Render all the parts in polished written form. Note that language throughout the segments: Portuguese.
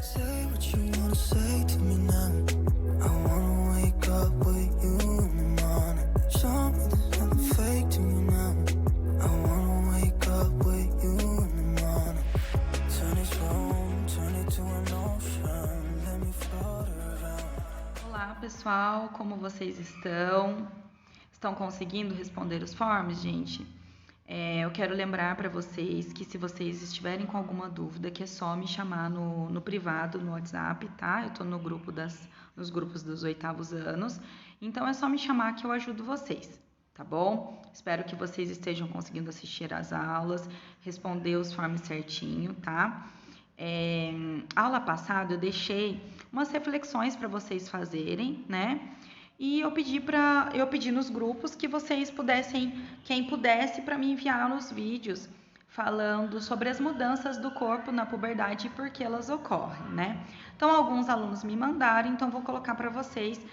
Say what you wanna say to me now. I wanna wake up with you in the morning. Show me there's nothing fake to me now. I wanna wake up with you in the morning. Turn this room, turn it to an ocean. Let me float around. Olá, pessoal, como vocês estão? Estão conseguindo responder os forms, gente? Eu quero lembrar para vocês que se vocês estiverem com alguma dúvida, que é só me chamar no privado, no WhatsApp, tá? Eu tô no grupo nos grupos dos 8º anos, então é só me chamar que eu ajudo vocês, tá bom? Espero que vocês estejam conseguindo assistir às aulas, responder os forms certinho, tá? Aula passada eu deixei umas reflexões para vocês fazerem, né? E eu pedi nos grupos que vocês pudessem, quem pudesse, para me enviar os vídeos falando sobre as mudanças do corpo na puberdade e por que elas ocorrem, né? Então, alguns alunos me mandaram, então vou colocar para vocês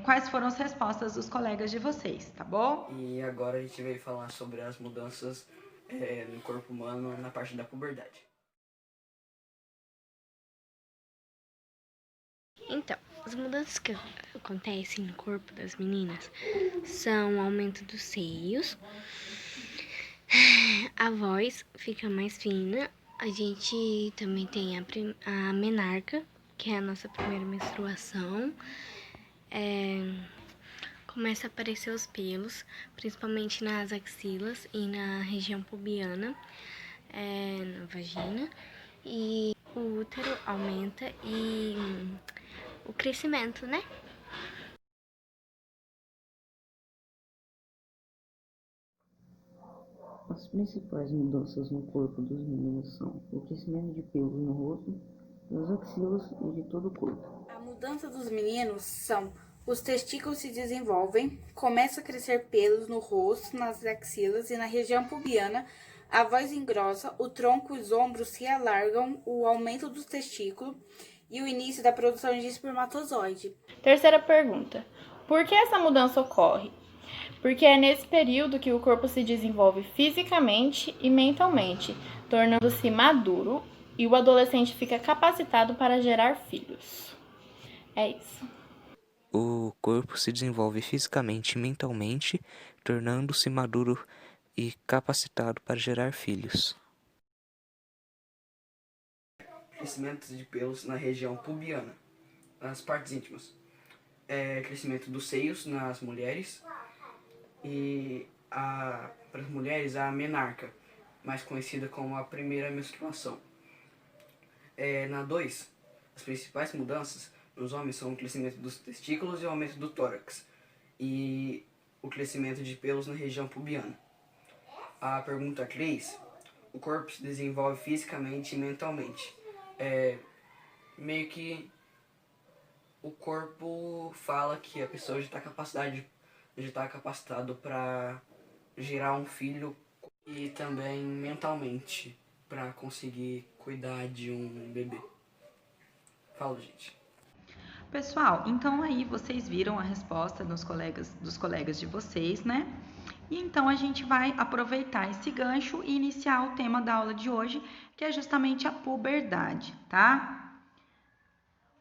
quais foram as respostas dos colegas de vocês, tá bom? E agora a gente veio falar sobre as mudanças no corpo humano na parte da puberdade. Então, as mudanças que acontecem no corpo das meninas são o aumento dos seios, a voz fica mais fina, a gente também tem a menarca, que é a nossa primeira menstruação, começa a aparecer os pelos, principalmente nas axilas e na região pubiana, na vagina, e o útero aumenta e o crescimento, né? As principais mudanças no corpo dos meninos são o crescimento de pelos no rosto, nas axilas e de todo o corpo. A mudança dos meninos são: os testículos se desenvolvem, começa a crescer pelos no rosto, nas axilas e na região pubiana, a voz engrossa, o tronco e os ombros se alargam, o aumento dos testículos e o início da produção de espermatozoide. Terceira pergunta: por que essa mudança ocorre? Porque é nesse período que o corpo se desenvolve fisicamente e mentalmente, tornando-se maduro, e o adolescente fica capacitado para gerar filhos. É isso. O corpo se desenvolve fisicamente e mentalmente, tornando-se maduro e capacitado para gerar filhos. Crescimento de pelos na região pubiana, nas partes íntimas. Crescimento dos seios nas mulheres e para as mulheres a menarca, mais conhecida como a primeira menstruação. Na 2, as principais mudanças nos homens são o crescimento dos testículos e o aumento do tórax e o crescimento de pelos na região pubiana. A pergunta 3, o corpo se desenvolve fisicamente e mentalmente. Meio que o corpo fala que a pessoa já está capacitado para gerar um filho e também mentalmente para conseguir cuidar de um bebê. Fala, gente. Pessoal, então aí vocês viram a resposta dos colegas de vocês, né? E então a gente vai aproveitar esse gancho e iniciar o tema da aula de hoje, que é justamente a puberdade, tá?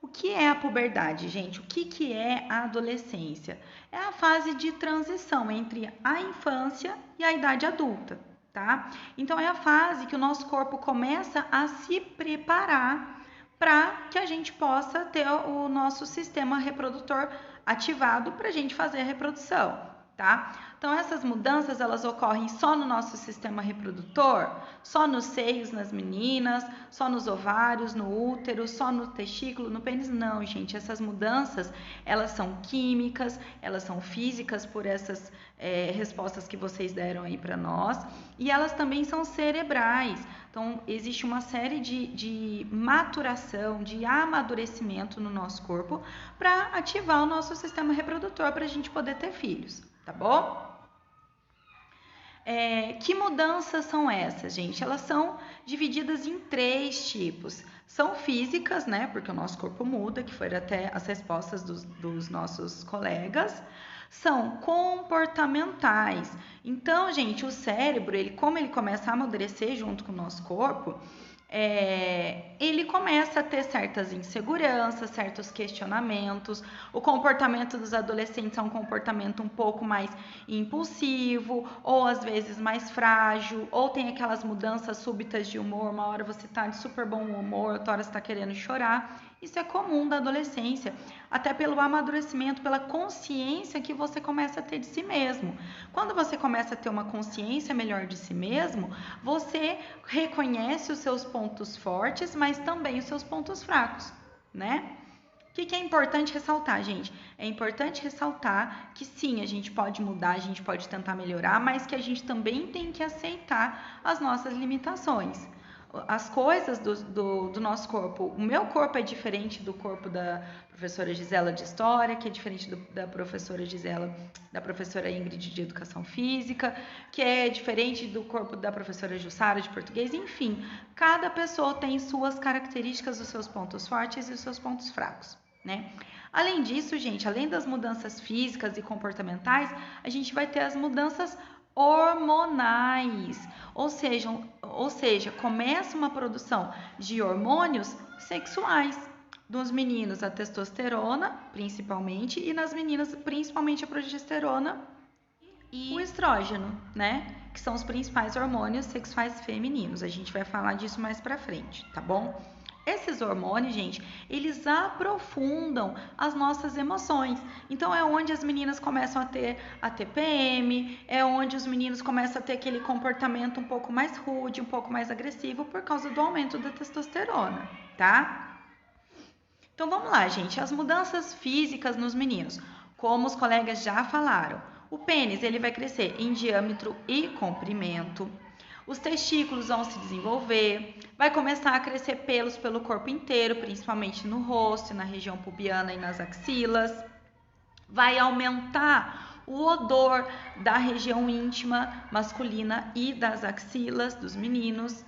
O que é a puberdade, gente? O que é a adolescência? É a fase de transição entre a infância e a idade adulta, tá? Então é a fase que o nosso corpo começa a se preparar para que a gente possa ter o nosso sistema reprodutor ativado para a gente fazer a reprodução, tá? Então essas mudanças, elas ocorrem só no nosso sistema reprodutor, só nos seios, nas meninas, só nos ovários, no útero, só no testículo, no pênis? Não, gente, essas mudanças, elas são químicas, elas são físicas por essas respostas que vocês deram aí para nós, e elas também são cerebrais. Então, existe uma série de maturação, de amadurecimento no nosso corpo para ativar o nosso sistema reprodutor para a gente poder ter filhos, tá bom? Que mudanças são essas, gente? Elas são divididas em 3 tipos. São físicas, né? Porque o nosso corpo muda, que foram até as respostas dos nossos colegas. São comportamentais. Então, gente, o cérebro, como ele começa a amadurecer junto com o nosso corpo, ele começa a ter certas inseguranças, certos questionamentos. O comportamento dos adolescentes é um comportamento um pouco mais impulsivo, ou às vezes mais frágil, ou tem aquelas mudanças súbitas de humor. Uma hora você tá de super bom humor, outra hora você tá querendo chorar. Isso é comum da adolescência, até pelo amadurecimento, pela consciência que você começa a ter de si mesmo. Quando você começa a ter uma consciência melhor de si mesmo, você reconhece os seus pontos fortes, mas também os seus pontos fracos, né? O que é importante ressaltar, gente? É importante ressaltar que sim, a gente pode mudar, a gente pode tentar melhorar, mas que a gente também tem que aceitar as nossas limitações. As coisas do nosso corpo. O meu corpo é diferente do corpo da professora Gisela de História, que é diferente da professora Gisela, da professora Ingrid de Educação Física, que é diferente do corpo da professora Jussara de Português. Enfim, cada pessoa tem suas características, os seus pontos fortes e os seus pontos fracos, né? Além disso, gente, além das mudanças físicas e comportamentais, a gente vai ter as mudanças hormonais, ou seja, começa uma produção de hormônios sexuais. Dos meninos a testosterona, principalmente, e nas meninas principalmente a progesterona e o estrógeno, né? Que são os principais hormônios sexuais femininos. A gente vai falar disso mais pra frente, tá bom? Esses hormônios, gente, eles aprofundam as nossas emoções. Então, é onde as meninas começam a ter a TPM, é onde os meninos começam a ter aquele comportamento um pouco mais rude, um pouco mais agressivo, por causa do aumento da testosterona, tá? Então, vamos lá, gente. As mudanças físicas nos meninos. Como os colegas já falaram, o pênis ele vai crescer em diâmetro e comprimento. Os testículos vão se desenvolver, vai começar a crescer pelos pelo corpo inteiro, principalmente no rosto, na região pubiana e nas axilas. Vai aumentar o odor da região íntima masculina e das axilas dos meninos.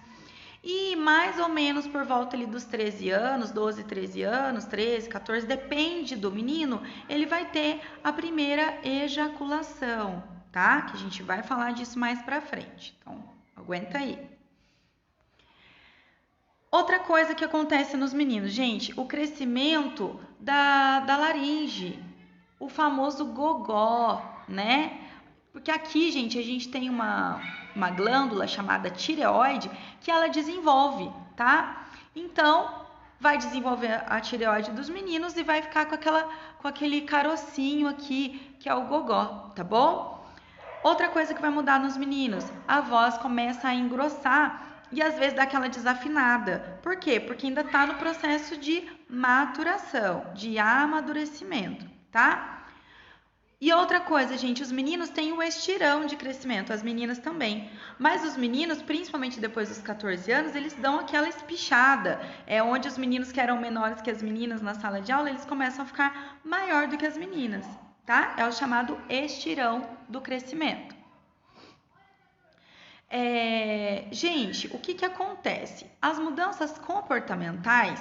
E mais ou menos por volta ali dos 13 anos, 12, 13 anos, 13, 14, depende do menino, ele vai ter a primeira ejaculação, tá? Que a gente vai falar disso mais pra frente. Então, aguenta aí. Outra coisa que acontece nos meninos, gente, o crescimento da laringe, o famoso gogó, né? Porque aqui, gente, a gente tem uma glândula chamada tireoide que ela desenvolve, tá? Então, vai desenvolver a tireoide dos meninos e vai ficar com aquele carocinho aqui, que é o gogó, tá bom? Outra coisa que vai mudar nos meninos, a voz começa a engrossar e às vezes dá aquela desafinada. Por quê? Porque ainda está no processo de maturação, de amadurecimento, tá? E outra coisa, gente, os meninos têm o estirão de crescimento, as meninas também. Mas os meninos, principalmente depois dos 14 anos, eles dão aquela espichada. É onde os meninos que eram menores que as meninas na sala de aula, eles começam a ficar maior do que as meninas. Tá? É o chamado estirão do crescimento. Gente, o que acontece? As mudanças comportamentais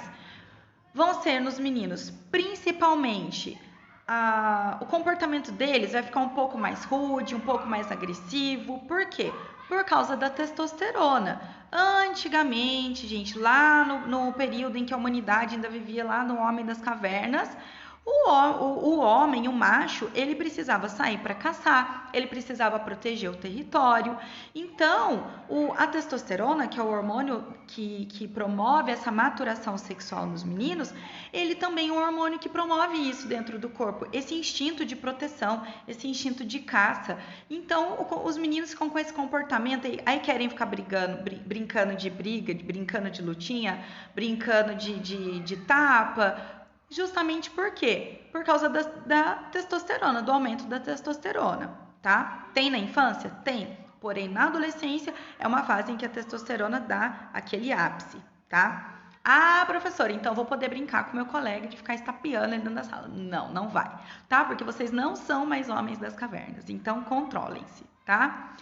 vão ser nos meninos, principalmente, o comportamento deles vai ficar um pouco mais rude, um pouco mais agressivo. Por quê? Por causa da testosterona. Antigamente, gente, lá no período em que a humanidade ainda vivia lá no Homem das Cavernas, o homem, o macho, ele precisava sair para caçar, ele precisava proteger o território. Então, a testosterona, que é o hormônio que promove essa maturação sexual nos meninos, ele também é um hormônio que promove isso dentro do corpo, esse instinto de proteção, esse instinto de caça. Então, os meninos ficam com esse comportamento, aí querem ficar brincando de briga, brincando de lutinha, brincando de tapa. Justamente por quê? Por causa da testosterona, do aumento da testosterona, tá? Tem na infância? Tem. Porém, na adolescência é uma fase em que a testosterona dá aquele ápice, tá? Ah, professora, então vou poder brincar com meu colega de ficar estapeando ele dentro da sala. Não, não vai, tá? Porque vocês não são mais homens das cavernas, então controlem-se, tá?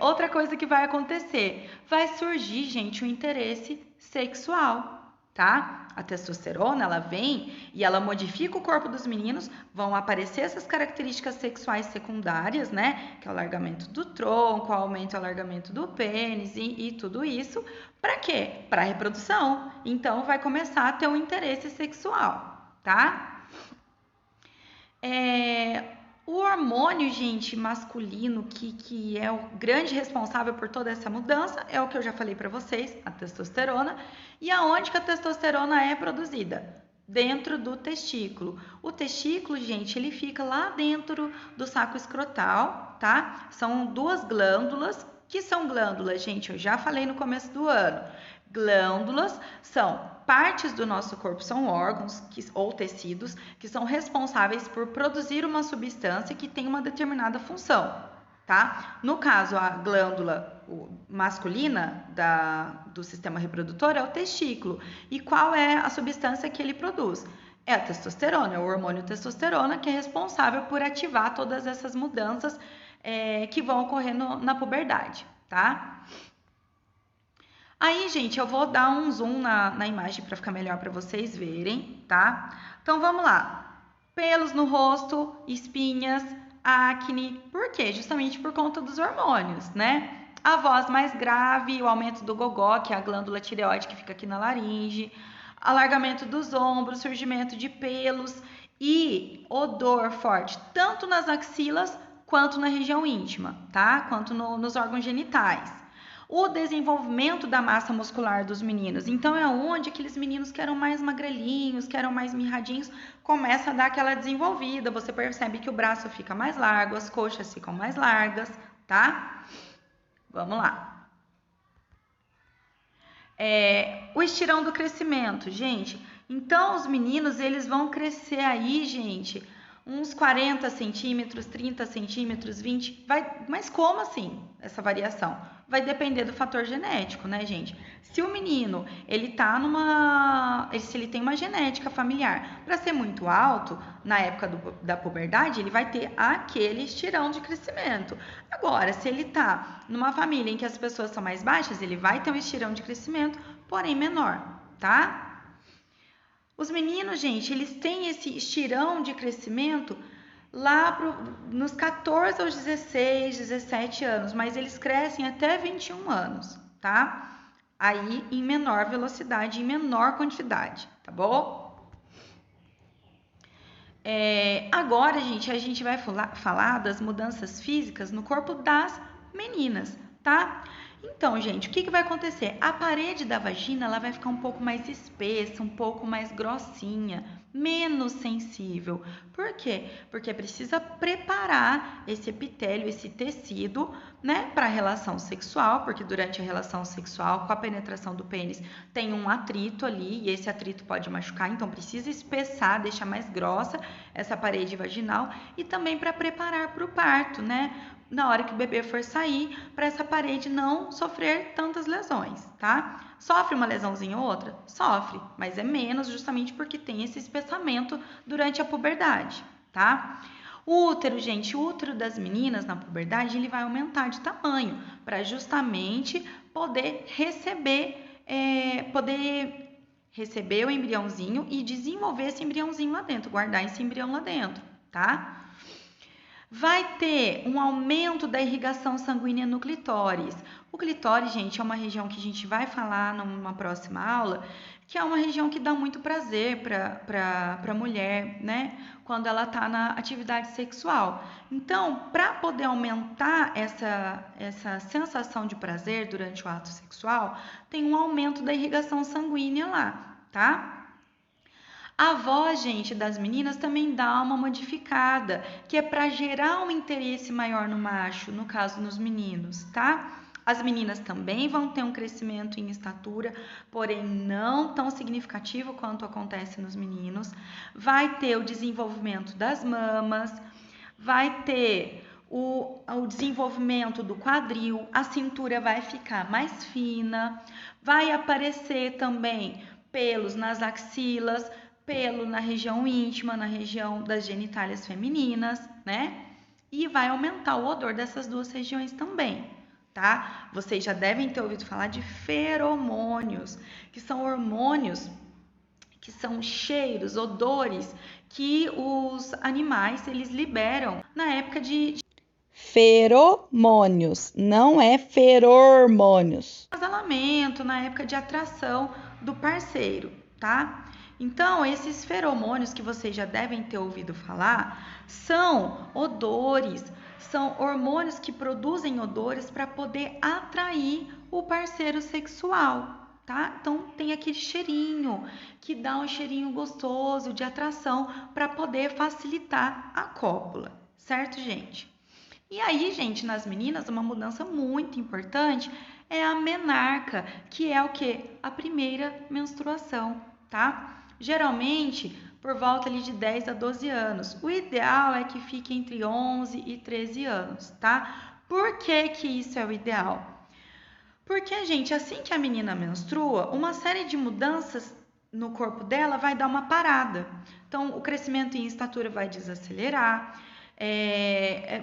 Outra coisa que vai acontecer, vai surgir, gente, o interesse sexual. tá? A testosterona, ela vem e ela modifica o corpo dos meninos, vão aparecer essas características sexuais secundárias, né? Que é o alargamento do tronco, o aumento e alargamento do pênis e tudo isso. Para quê? Para reprodução. Então, vai começar a ter um interesse sexual, tá? O hormônio, gente, masculino, que é o grande responsável por toda essa mudança, é o que eu já falei para vocês, a testosterona. E aonde que a testosterona é produzida? Dentro do testículo. O testículo, gente, ele fica lá dentro do saco escrotal, tá? São duas glândulas. Que são glândulas, gente? Eu já falei no começo do ano. Glândulas são partes do nosso corpo, são órgãos ou tecidos que são responsáveis por produzir uma substância que tem uma determinada função, tá? No caso, a glândula masculina do sistema reprodutor é o testículo. E qual é a substância que ele produz? É a testosterona, é o hormônio testosterona, que é responsável por ativar todas essas mudanças que vão ocorrer na puberdade, tá? Aí, gente, eu vou dar um zoom na imagem para ficar melhor para vocês verem, tá? Então, vamos lá. Pelos no rosto, espinhas, acne. Por quê? Justamente por conta dos hormônios, né? A voz mais grave, o aumento do gogó, que é a glândula tireoide que fica aqui na laringe, alargamento dos ombros, surgimento de pelos e odor forte, tanto nas axilas quanto na região íntima, tá? Quanto nos órgãos genitais. O desenvolvimento da massa muscular dos meninos. Então, é onde aqueles meninos que eram mais magrelinhos, que eram mais mirradinhos, começa a dar aquela desenvolvida. Você percebe que o braço fica mais largo, as coxas ficam mais largas, tá? Vamos lá. O estirão do crescimento, gente. Então, os meninos, eles vão crescer aí, gente, uns 40 centímetros, 30 centímetros, 20, mas como assim essa variação? Vai depender do fator genético, né, gente? Se o menino, se ele tem uma genética familiar, para ser muito alto, na época da puberdade, ele vai ter aquele estirão de crescimento. Agora, se ele tá numa família em que as pessoas são mais baixas, ele vai ter um estirão de crescimento, porém menor, tá? Os meninos, gente, eles têm esse estirão de crescimento lá nos 14 aos 16, 17 anos, mas eles crescem até 21 anos, tá? Aí em menor velocidade, em menor quantidade, tá bom? Agora, gente, a gente vai falar das mudanças físicas no corpo das meninas, tá? Então, gente, o que vai acontecer? A parede da vagina ela vai ficar um pouco mais espessa, um pouco mais grossinha, menos sensível. Por quê? Porque precisa preparar esse epitélio, esse tecido, né, para a relação sexual, porque durante a relação sexual, com a penetração do pênis, tem um atrito ali e esse atrito pode machucar, então precisa espessar, deixar mais grossa essa parede vaginal e também para preparar para o parto, né? Na hora que o bebê for sair, para essa parede não sofrer tantas lesões, tá? Sofre uma lesãozinha ou outra? Sofre, mas é menos justamente porque tem esse espessamento durante a puberdade, tá? O útero, gente, o útero das meninas na puberdade, ele vai aumentar de tamanho para justamente poder receber o embriãozinho e desenvolver esse embriãozinho lá dentro, guardar esse embrião lá dentro, tá? Vai ter um aumento da irrigação sanguínea no clitóris. O clitóris, gente, é uma região que a gente vai falar numa próxima aula, que é uma região que dá muito prazer para a mulher, né? Quando ela está na atividade sexual. Então, para poder aumentar essa sensação de prazer durante o ato sexual, tem um aumento da irrigação sanguínea lá, tá? A voz, gente, das meninas também dá uma modificada, que é para gerar um interesse maior no macho, no caso nos meninos, tá? As meninas também vão ter um crescimento em estatura, porém não tão significativo quanto acontece nos meninos. Vai ter o desenvolvimento das mamas, vai ter o desenvolvimento do quadril, a cintura vai ficar mais fina, vai aparecer também pelos nas axilas, pelo na região íntima, na região das genitálias femininas, né? E vai aumentar o odor dessas duas regiões também, tá? Vocês já devem ter ouvido falar de feromônios, que são hormônios que são cheiros, odores que os animais eles liberam na época de feromônios, não é feromônios. acasalamento, na época de atração do parceiro, tá? Então, esses feromônios que vocês já devem ter ouvido falar são odores, são hormônios que produzem odores para poder atrair o parceiro sexual, tá? Então, tem aquele cheirinho que dá um cheirinho gostoso de atração para poder facilitar a cópula, certo, gente? E aí, gente, nas meninas, uma mudança muito importante é a menarca, que é o quê? A primeira menstruação, tá? Geralmente, por volta ali de 10 a 12 anos. O ideal é que fique entre 11 e 13 anos, tá? Por que que isso é o ideal? Porque, gente, assim que a menina menstrua, uma série de mudanças no corpo dela vai dar uma parada. Então, o crescimento em estatura vai desacelerar,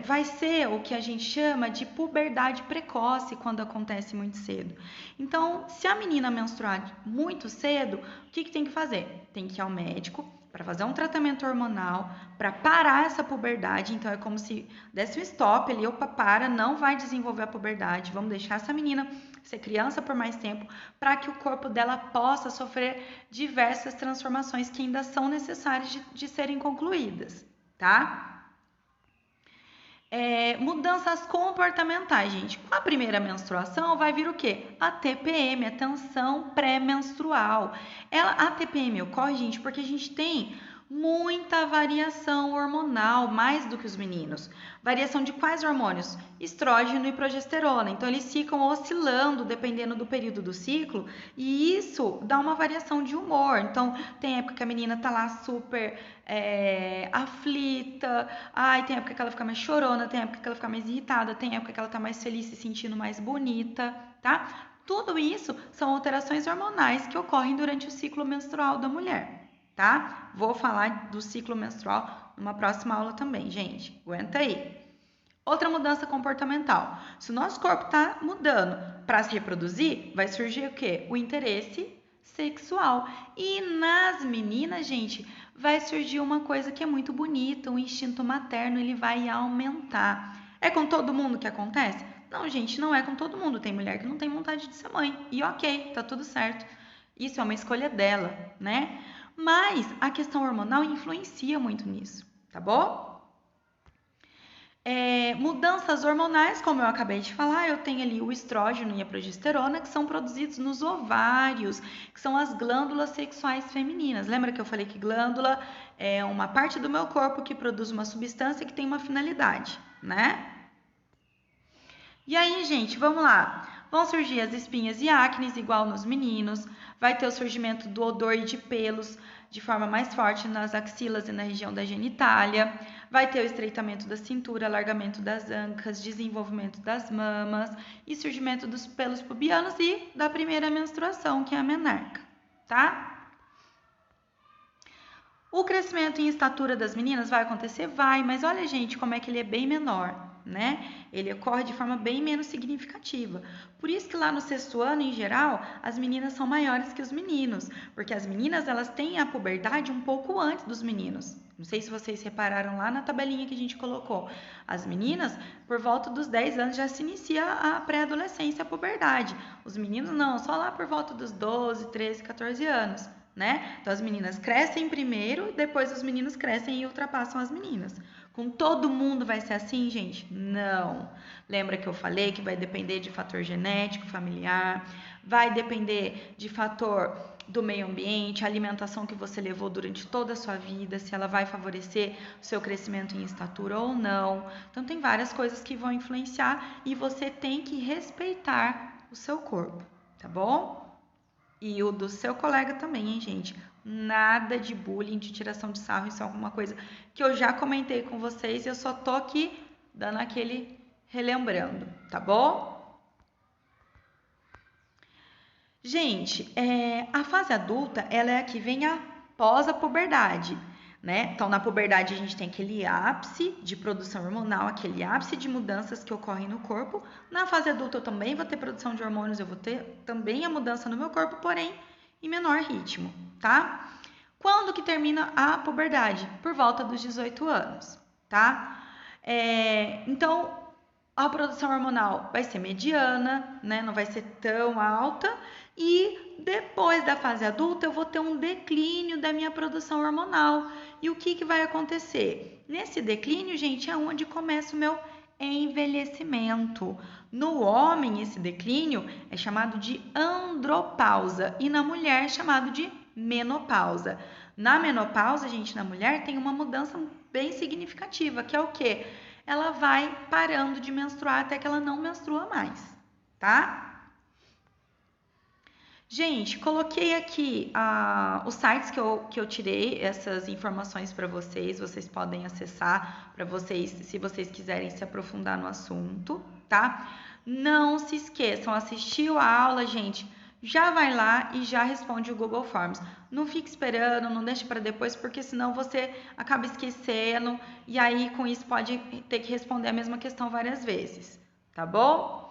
vai ser o que a gente chama de puberdade precoce quando acontece muito cedo. Então, se a menina menstruar muito cedo, o que tem que fazer? Tem que ir ao médico para fazer um tratamento hormonal, para parar essa puberdade. Então, é como se desse um stop ali, opa, para, não vai desenvolver a puberdade, vamos deixar essa menina ser criança por mais tempo, para que o corpo dela possa sofrer diversas transformações que ainda são necessárias de serem concluídas, tá? Mudanças comportamentais, gente. Com a primeira menstruação vai vir o quê? A TPM, a tensão pré-menstrual. A TPM ocorre, gente, porque a gente tem muita variação hormonal, mais do que os meninos. Variação de quais hormônios? Estrógeno e progesterona. Então, eles ficam oscilando dependendo do período do ciclo e isso dá uma variação de humor. Então, tem época que a menina tá lá super aflita, tem época que ela fica mais chorona, tem época que ela fica mais irritada, tem época que ela tá mais feliz, se sentindo mais bonita, tá? Tudo isso são alterações hormonais que ocorrem durante o ciclo menstrual da mulher, tá? Vou falar do ciclo menstrual numa próxima aula também, gente. Aguenta aí. Outra mudança comportamental. Se o nosso corpo está mudando para se reproduzir, vai surgir o quê? O interesse sexual. E nas meninas, gente, vai surgir uma coisa que é muito bonita, o instinto materno, ele vai aumentar. É com todo mundo que acontece? Não, gente, não é com todo mundo. Tem mulher que não tem vontade de ser mãe. E ok, tá tudo certo. Isso é uma escolha dela, né? Mas a questão hormonal influencia muito nisso, tá bom? Mudanças hormonais, como eu acabei de falar, eu tenho ali o estrógeno e a progesterona, que são produzidos nos ovários, que são as glândulas sexuais femininas. Lembra que eu falei que glândula é uma parte do meu corpo que produz uma substância que tem uma finalidade, né? E aí, gente, vamos lá. Vão surgir as espinhas e acnes, igual nos meninos. Vai ter o surgimento do odor e de pelos de forma mais forte nas axilas e na região da genitália. Vai ter o estreitamento da cintura, alargamento das ancas, desenvolvimento das mamas e surgimento dos pelos pubianos e da primeira menstruação, que é a menarca, tá? O crescimento em estatura das meninas vai acontecer? Vai, mas olha, gente, como é que ele é bem menor, né? Ele ocorre de forma bem menos significativa. Por isso que lá no 6º ano, em geral, as meninas são maiores que os meninos, porque as meninas, elas têm a puberdade um pouco antes dos meninos. Não sei se vocês repararam lá na tabelinha que a gente colocou. As meninas, por volta dos 10 anos, já se inicia a pré-adolescência, a puberdade. Os meninos não, só lá por volta dos 12, 13, 14 anos, né? Então, as meninas crescem primeiro, depois os meninos crescem e ultrapassam as meninas. Com todo mundo vai ser assim, gente? Não. Lembra que eu falei que vai depender de fator genético, familiar, vai depender de fator do meio ambiente, a alimentação que você levou durante toda a sua vida, se ela vai favorecer o seu crescimento em estatura ou não. Então, tem várias coisas que vão influenciar e você tem que respeitar o seu corpo, tá bom? E o do seu colega também, hein, gente? Nada de bullying, de tiração de sarro, isso é alguma coisa que eu já comentei com vocês e eu só tô aqui dando aquele relembrando, tá bom? Gente, a fase adulta, ela é a que vem após a puberdade, né? Então, na puberdade, a gente tem aquele ápice de produção hormonal, aquele ápice de mudanças que ocorrem no corpo. Na fase adulta, eu também vou ter produção de hormônios, eu vou ter também a mudança no meu corpo, porém, em menor ritmo, tá? Quando que termina a puberdade? Por volta dos 18 anos, tá? Então, a produção hormonal vai ser mediana, né? Não vai ser tão alta. E depois da fase adulta, eu vou ter um declínio da minha produção hormonal. E o que vai acontecer? Nesse declínio, gente, é onde começa o meu envelhecimento. No homem, esse declínio é chamado de andropausa e na mulher é chamado de menopausa. Na menopausa, gente, na mulher tem uma mudança bem significativa, que é o quê? Ela vai parando de menstruar até que ela não menstrua mais, tá? Gente, coloquei aqui os sites que eu tirei essas informações para vocês. Vocês podem acessar para vocês, se vocês quiserem se aprofundar no assunto, tá? Não se esqueçam, assistiu a aula, gente, já vai lá e já responde o Google Forms. Não fique esperando, não deixe para depois, porque senão você acaba esquecendo e aí com isso pode ter que responder a mesma questão várias vezes, tá bom?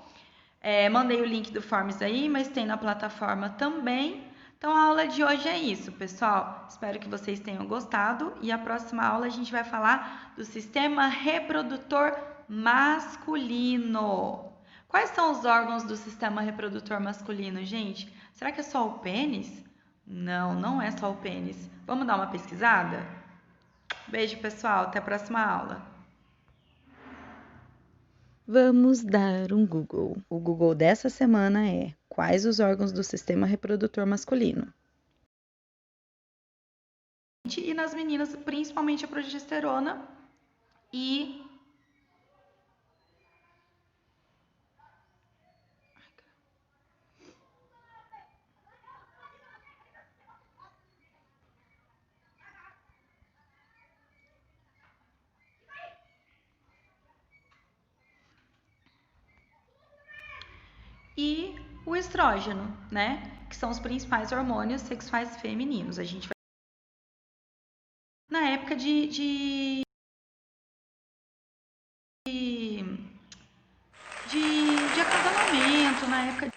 Mandei o link do Forms aí, mas tem na plataforma também. Então, a aula de hoje é isso, pessoal. Espero que vocês tenham gostado. E a próxima aula a gente vai falar do sistema reprodutor masculino. Quais são os órgãos do sistema reprodutor masculino, gente? Será que é só o pênis? Não, não é só o pênis. Vamos dar uma pesquisada? Beijo, pessoal. Até a próxima aula. Vamos dar um Google. O Google dessa semana é: quais os órgãos do sistema reprodutor masculino? E nas meninas, principalmente a progesterona e o estrógeno, né? Que são os principais hormônios sexuais femininos. A gente vai na época de acasalamento, na época